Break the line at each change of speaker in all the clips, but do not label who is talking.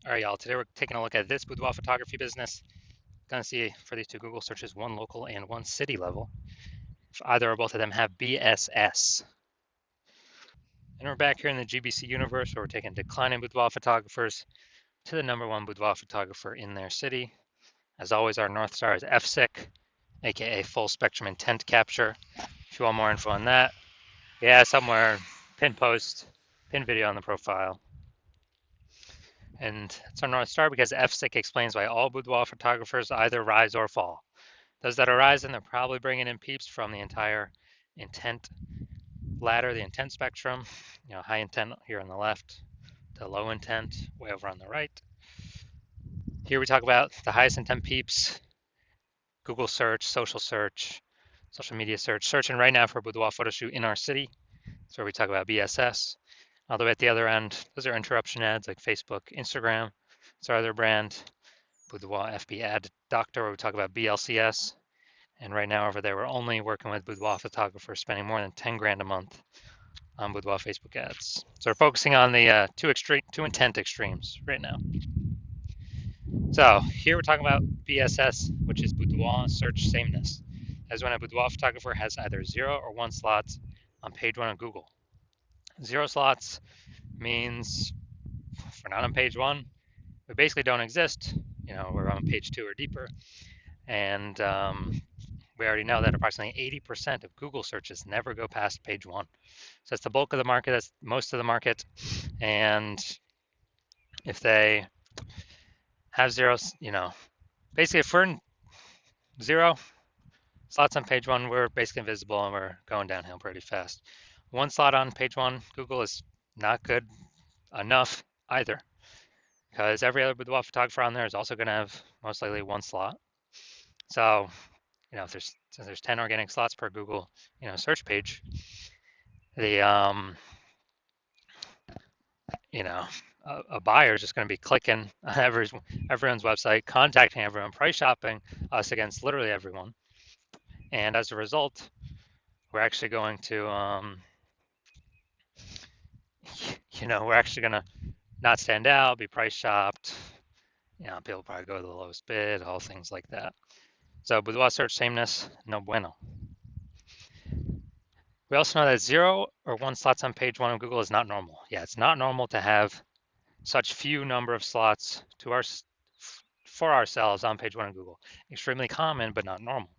All right, y'all. Today we're taking a look at this boudoir photography business. Gonna see for these two Google searches, one local and one city level. If either or both of them have BSS. And we're back here in the GBC universe where we're taking declining boudoir photographers to the number one boudoir photographer in their city. As always, our North Star is FSIC, aka full spectrum intent capture. If you want more info on that, yeah, somewhere, pin post, pin video on the profile. And it's our North Star because FSIC explains why all boudoir photographers either rise or fall. Those that are rising, they're probably bringing in peeps from the entire intent ladder, the intent spectrum. High intent here on the left, to low intent way over on the right. Here we talk about the highest intent peeps, Google search, social media search, searching right now for a boudoir photo shoot in our city. That's where we talk about BSS. All the way at the other end, those are interruption ads like Facebook, Instagram. It's our other brand, Boudoir FB Ad Doctor, where we talk about BLCS. And right now over there, we're only working with boudoir photographers spending more than 10 grand a month on boudoir Facebook ads. So we're focusing on the two intent extremes right now. So here we're talking about BSS, which is boudoir search sameness. As when a boudoir photographer has either 0 or 1 slots on page 1 of Google. 0 slots means if we're not on page 1, we basically don't exist. We're on page 2 or deeper. And we already know that approximately 80% of Google searches never go past page 1. So that's the bulk of the market, that's most of the market. And if they have zeros, basically if we're in 0 slots on page 1, we're basically invisible and we're going downhill pretty fast. 1 slot on page 1, Google is not good enough either, because every other boudoir photographer on there is also going to have most likely 1 slot. So, if there's 10 organic slots per Google, search page, the a buyer is just going to be clicking on everyone's website, contacting everyone, price shopping us against literally everyone, and as a result, we're actually going to we're actually going to not stand out, be price shopped. People probably go to the lowest bid, all things like that. So boudoir search sameness, no bueno. We also know that 0 or 1 slots on page 1 of Google is not normal. Yeah, it's not normal to have such few number of slots for ourselves on page 1 of Google. Extremely common, but not normal.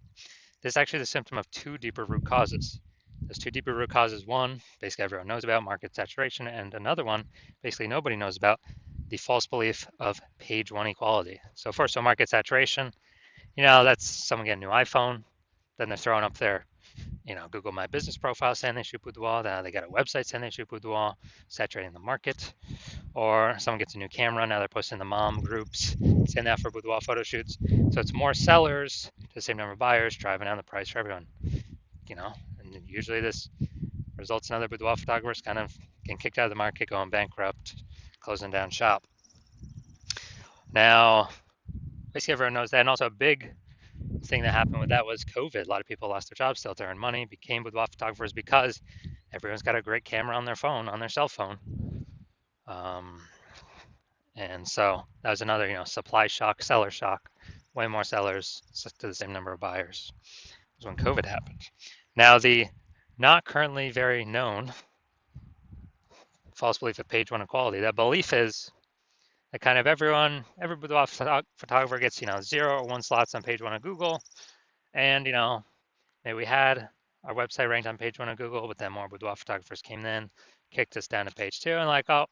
This is actually the symptom of 2 deeper root causes. Those 2 deeper root causes, one, basically everyone knows about, market saturation, and another one, basically nobody knows about, the false belief of page 1 equality. So first, market saturation, that's someone getting a new iPhone, then they're throwing up their Google My Business profile saying they shoot boudoir, now they got a website saying they shoot boudoir, saturating the market. Or someone gets a new camera, now they're posting the mom groups saying that for boudoir photo shoots. So it's more sellers to the same number of buyers, driving down the price for everyone. And usually this results in other boudoir photographers kind of getting kicked out of the market, going bankrupt, closing down shop. Now, basically everyone knows that, and also a big thing that happened with that was COVID. A lot of people lost their jobs still to earn money, became boudoir photographers because everyone's got a great camera on their phone, on their cell phone. And so that was another, supply shock, seller shock, way more sellers to the same number of buyers. It was when COVID happened. Now the not currently very known false belief of page 1 equality. That belief is that kind of every boudoir photographer gets, 0 or 1 slots on page 1 of Google. And, maybe we had our website ranked on page 1 of Google, but then more boudoir photographers came in, kicked us down to page 2, and like, oh,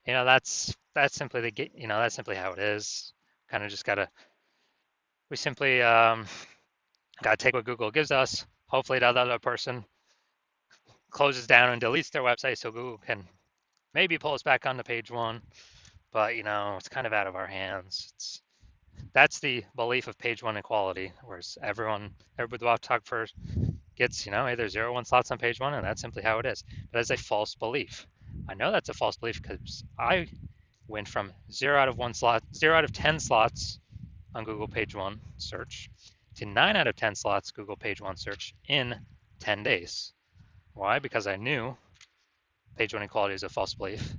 that's simply that's simply how it is. Kind of just we simply gotta take what Google gives us. Hopefully that other person closes down and deletes their website so Google can maybe pull us back onto page 1. But it's kind of out of our hands. That's the belief of page 1 equality, whereas every boudoir photographer gets either 0 or 1 slots on page 1, and that's simply how it is. But that's a false belief. I know that's a false belief because I went from 0 out of 10 slots on Google page 1 search to 9 out of 10 slots Google page 1 search in 10 days. Why? Because I knew page 1 equality is a false belief,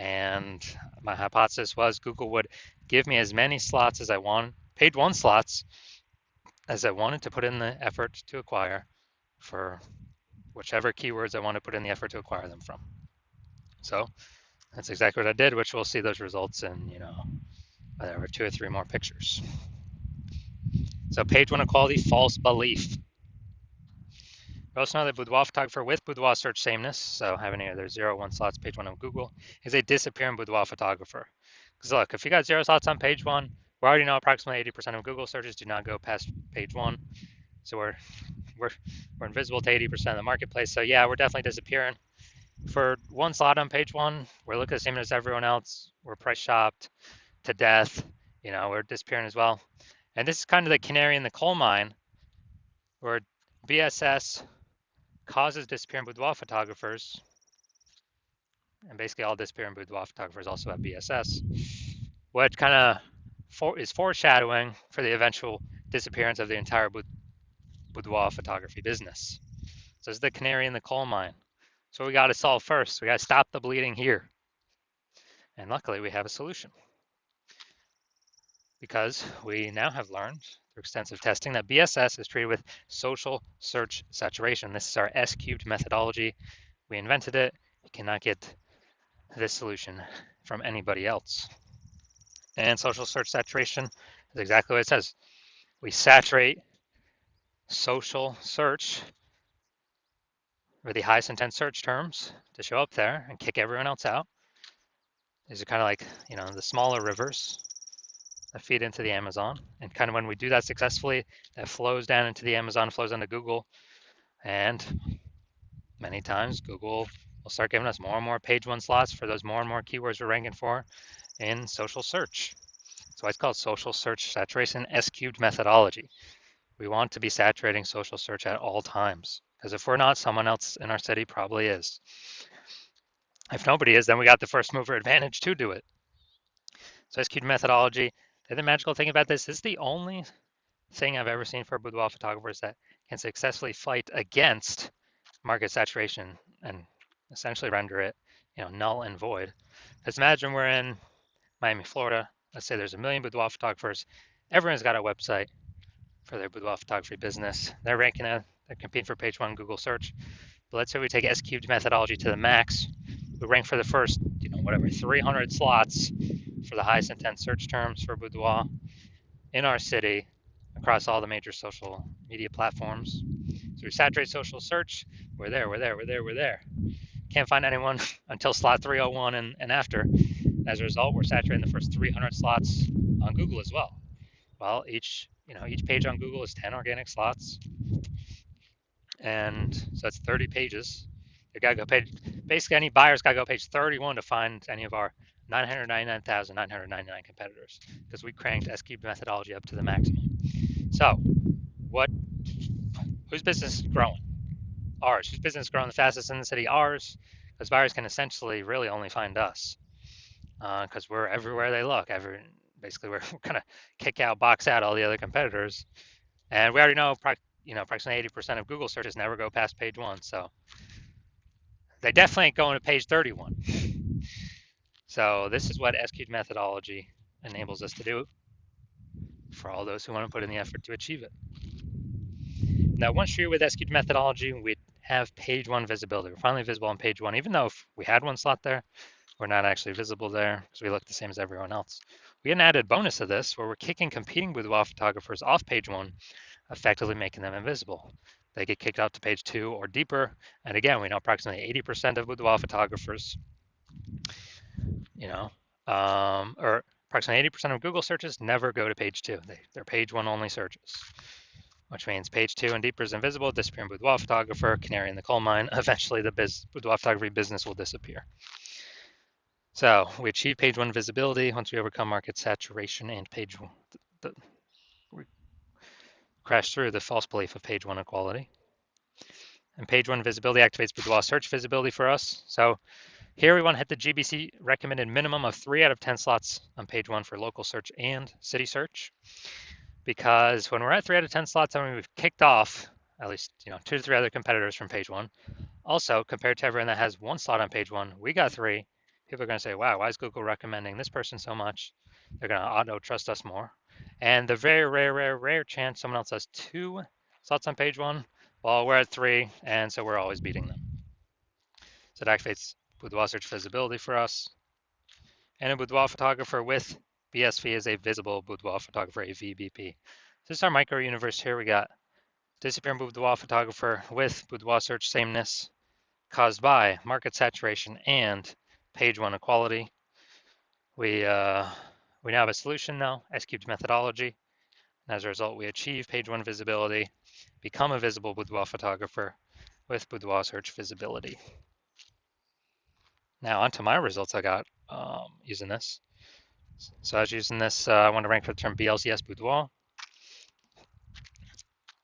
And my hypothesis was Google would give me as many slots as I want, page one slots as I wanted to put in the effort to acquire for whichever keywords I want to put in the effort to acquire them from. So that's exactly what I did, which we'll see those results in, whatever, 2 or 3 more pictures. So page one equality, false belief. We also know that boudoir photographer with boudoir search sameness, so having either 0 or 1 slots page 1 on Google, is a disappearing boudoir photographer. Because look, if you got 0 slots on page 1, we already know approximately 80% of Google searches do not go past page 1. So we're invisible to 80% of the marketplace. So yeah, we're definitely disappearing. For 1 slot on page 1, we're looking the same as everyone else. We're price shopped to death. We're disappearing as well. And this is kind of the canary in the coal mine, where BSS causes disappearing boudoir photographers, and basically all disappearing boudoir photographers also have BSS, what kind of is foreshadowing for the eventual disappearance of the entire boudoir photography business. So it's the canary in the coal mine. So we got to solve first. We got to stop the bleeding here. And luckily we have a solution, because we now have learned through extensive testing that BSS is treated with social search saturation. This is our S-cubed methodology. We invented it. You cannot get this solution from anybody else. And social search saturation is exactly what it says. We saturate social search with the highest intent search terms to show up there and kick everyone else out. These are kind of like, the smaller rivers that feed into the Amazon. And kind of when we do that successfully, that flows down into the Amazon, flows onto Google. And many times Google will start giving us more and more page 1 slots for those more and more keywords we're ranking for in social search. So it's called social search saturation S-cubed methodology. We want to be saturating social search at all times, because if we're not, someone else in our city probably is. If nobody is, then we got the first mover advantage to do it. So S-cubed methodology, the other magical thing about this is the only thing I've ever seen for boudoir photographers that can successfully fight against market saturation and essentially render it, null and void. Because imagine we're in Miami, Florida. Let's say there's 1 million boudoir photographers. Everyone's got a website for their boudoir photography business. They're ranking it. They're competing for page 1 Google search. But let's say we take S-cubed methodology to the max. We rank for the first, 300 slots for the highest intent search terms for boudoir in our city across all the major social media platforms. So we saturate social search. We're there. Can't find anyone until slot 301 and after. As a result, we're saturating the first 300 slots on Google as well. Well, each page on Google is 10 organic slots, and so that's 30 pages. You gotta go basically any buyer's gotta go page 31 to find any of our 999,999 competitors, because we cranked S-cubed methodology up to the maximum. So, whose business is growing? Ours. Whose business is growing the fastest in the city? Ours, because buyers can essentially really only find us, because we're everywhere they look. Basically, we're gonna kick out, box out all the other competitors, and we already know, approximately 80% of Google searches never go past page 1, so they definitely ain't going to page 31. So this is what S-cubed methodology enables us to do for all those who want to put in the effort to achieve it. Now, once you're with S-cubed methodology, we have page 1 visibility. We're finally visible on page 1, even though if we had 1 slot there, we're not actually visible there because we look the same as everyone else. We get an added bonus of this where we're kicking competing boudoir photographers off page 1, effectively making them invisible. They get kicked out to page 2 or deeper. And again, we know approximately 80% of boudoir photographers, or approximately 80% of Google searches never go to page 2. They're page 1 only searches, which means page 2 and deeper is invisible, disappearing boudoir photographer, canary in the coal mine. Eventually, the boudoir photography business will disappear. So we achieve page 1 visibility once we overcome market saturation and page 1. We crash through the false belief of page 1 equality. And page 1 visibility activates boudoir search visibility for us. So here we want to hit the GBC recommended minimum of 3 out of 10 slots on page 1 for local search and city search. Because when we're at 3 out of 10 slots, I mean, we've kicked off at least 2 to 3 other competitors from page 1. Also, compared to everyone that has 1 slot on page 1, we got 3. People are going to say, wow, why is Google recommending this person so much? They're going to auto trust us more. And the very rare chance someone else has 2 slots on page 1, well, we're at 3, and so we're always beating them. So it activates boudoir search visibility for us. And a boudoir photographer with BSV is a visible boudoir photographer, a VBP. This is our micro universe here. We got disappearing boudoir photographer with boudoir search sameness caused by market saturation and page 1 equality. We now have a solution now, S-cubed methodology. And as a result, we achieve page 1 visibility, become a visible boudoir photographer with boudoir search visibility. Now onto my results I got using this. So I was using this, I want to rank for the term BLCS boudoir.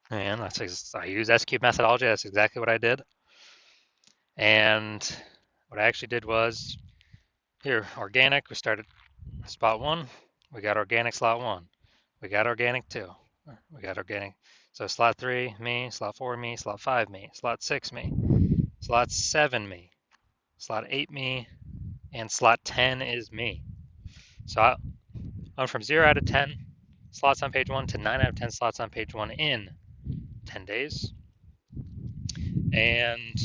And I use S-cube methodology. That's exactly what I did. And what I actually did was, here, organic, we started spot 1. We got organic slot 1. We got organic 2. We got organic. So slot 3, me. Slot 4, me. Slot 5, me. Slot 6, me. Slot 7, me. Slot 8, me. And slot 10 is me. So I went from 0 out of 10 slots on page 1 to 9 out of 10 slots on page 1 in 10 days. And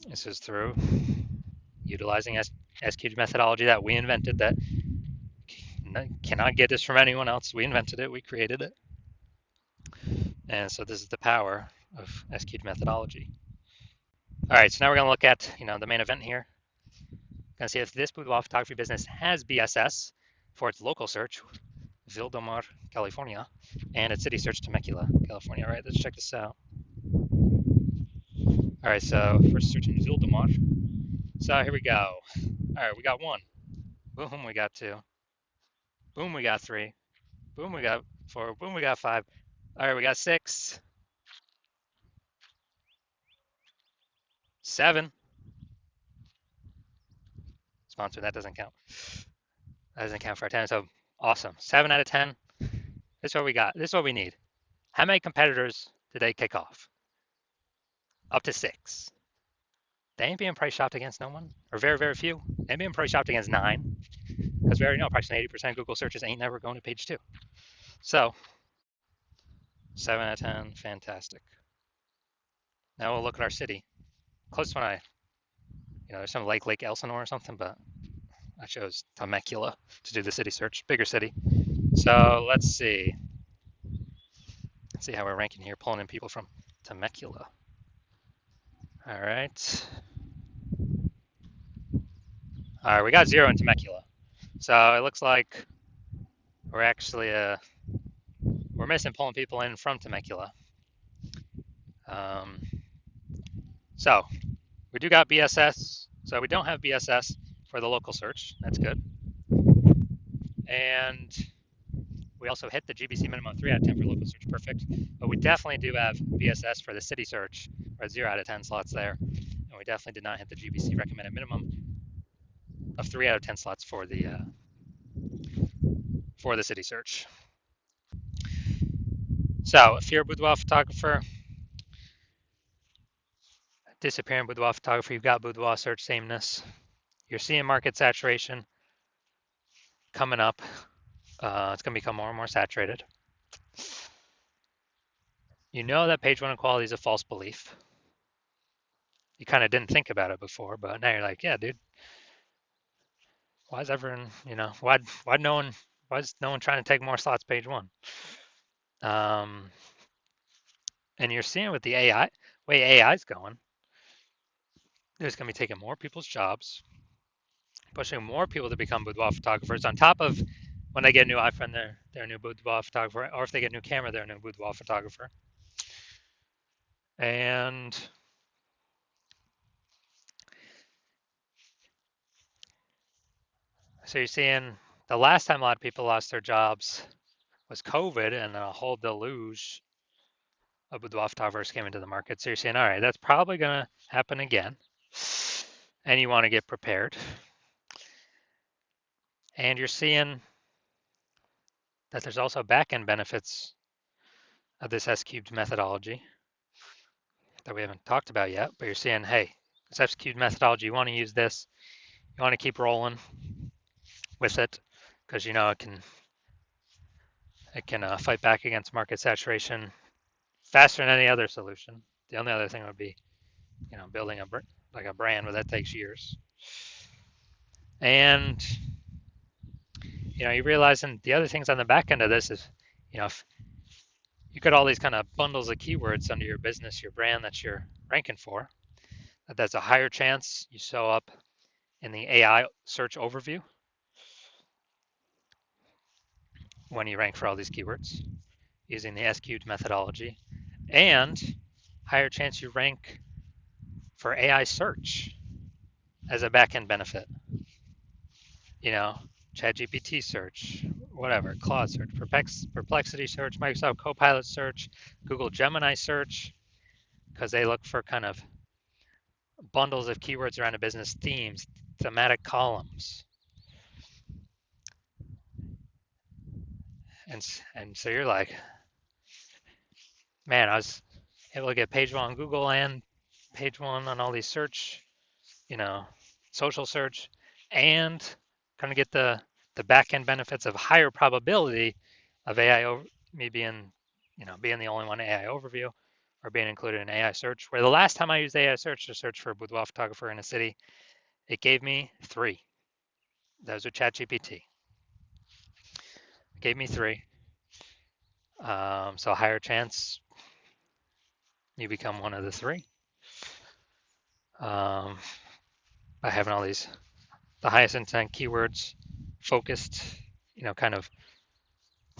this is through utilizing S-cubed methodology that we invented, that cannot get this from anyone else. We invented it, we created it. And so this is the power of S-cubed methodology. All right, so now we're going to look at the main event here. Going to see if this boudoir photography business has BSS for its local search, Vildemar, California, and its city search, Temecula, California. All right, let's check this out. All right, so first search in Vildemar. So here we go. All right, we got 1. Boom, we got 2. Boom, we got 3. Boom, we got 4. Boom, we got 5. All right, we got 6. 7. Sponsor, that doesn't count. That doesn't count for our 10. So awesome. 7 out of 10. This is what we got. This is what we need. How many competitors did they kick off? Up to 6. They ain't being price shopped against no one, or very few. They ain't being price shopped against 9, because we already know approximately 80% of Google searches ain't never going to page 2. So 7 out of 10, fantastic. Now we'll look at our city. Closest one there's some Lake Elsinore or something, but I chose Temecula to do the city search, bigger city. So let's see. Let's see how we're ranking here, pulling in people from Temecula. All right. All right, we got 0 in Temecula. So it looks like we're actually we're missing pulling people in from Temecula. So we do got BSS. So we don't have BSS for the local search. That's good. And we also hit the GBC minimum 3 out of 10 for local search. Perfect. But we definitely do have BSS for the city search. We're at 0 out of 10 slots there. And we definitely did not hit the GBC recommended minimum of 3 out of 10 slots for the city search. So if you're a boudoir photographer, disappearing boudoir photography, you've got boudoir search sameness. You're seeing market saturation coming up. It's going to become more and more saturated. You know that page 1 equality is a false belief. You kind of didn't think about it before, but now you're like, yeah, dude. Why is everyone, why is no one trying to take more slots page 1? And you're seeing with the way AI is going, there's going to be taking more people's jobs, pushing more people to become boudoir photographers. On top of when they get a new iPhone, they're a new boudoir photographer, or if they get a new camera, they're a new boudoir photographer. And so you're seeing the last time a lot of people lost their jobs was COVID, and then a whole deluge of boudoir photographers came into the market. So you're saying, all right, that's probably going to happen again. And you want to get prepared. And you're seeing that there's also back-end benefits of this S-cubed methodology. that we haven't talked about yet, but you're seeing, hey, this execute methodology, you want to use this, you want to keep rolling with it because you know it can fight back against market saturation faster than any other solution. The only other thing would be, building like a brand, but that takes years. And you realize, and the other things on the back end of this is, if you got all these kind of bundles of keywords under your business, your brand that you're ranking for, that's a higher chance you show up in the AI search overview when you rank for all these keywords using the SQ'd methodology, and higher chance you rank for AI search as a backend benefit. ChatGPT search, whatever, Claude search, Perplexity search, Microsoft Copilot search, Google Gemini search, because they look for kind of bundles of keywords around a business, themes, thematic columns. And so you're like, man, I was able to get page one on Google and page one on all these search, social search, and kind of get the back end benefits of higher probability of AI me being the only one AI overview or being included in AI search. Where the last time I used AI search to search for a boudoir photographer in a city, it gave me 3. Those are ChatGPT. It gave me 3. So a higher chance you become one of the 3 by having all the highest intent keywords focused, kind of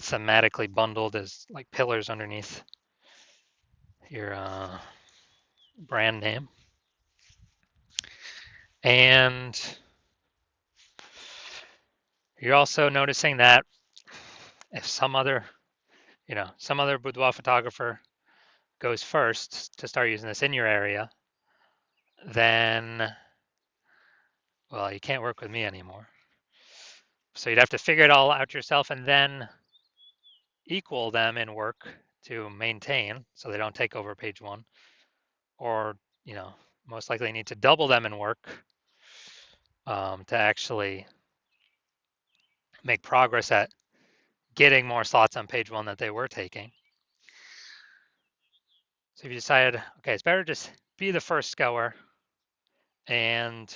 thematically bundled as like pillars underneath your brand name. And you're also noticing that if some other boudoir photographer goes first to start using this in your area, then, well, you can't work with me anymore. So you'd have to figure it all out yourself and then equal them in work to maintain so they don't take over page one, or, most likely need to double them in work to actually make progress at getting more slots on page one that they were taking. So if you decided, okay, it's better just be the first goer and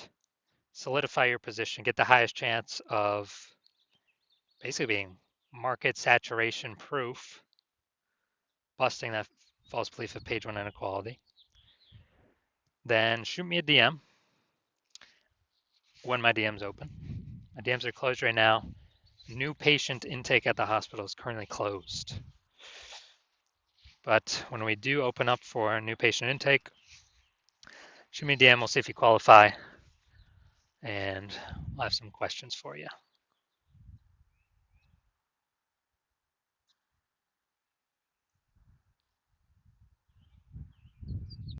solidify your position, get the highest chance of basically being market saturation proof, busting that false belief of page one inequality, then shoot me a DM when my DM's open. My DMs are closed right now. New patient intake at the hospital is currently closed. But when we do open up for new patient intake, shoot me a DM, we'll see if you qualify, and I'll have some questions for you.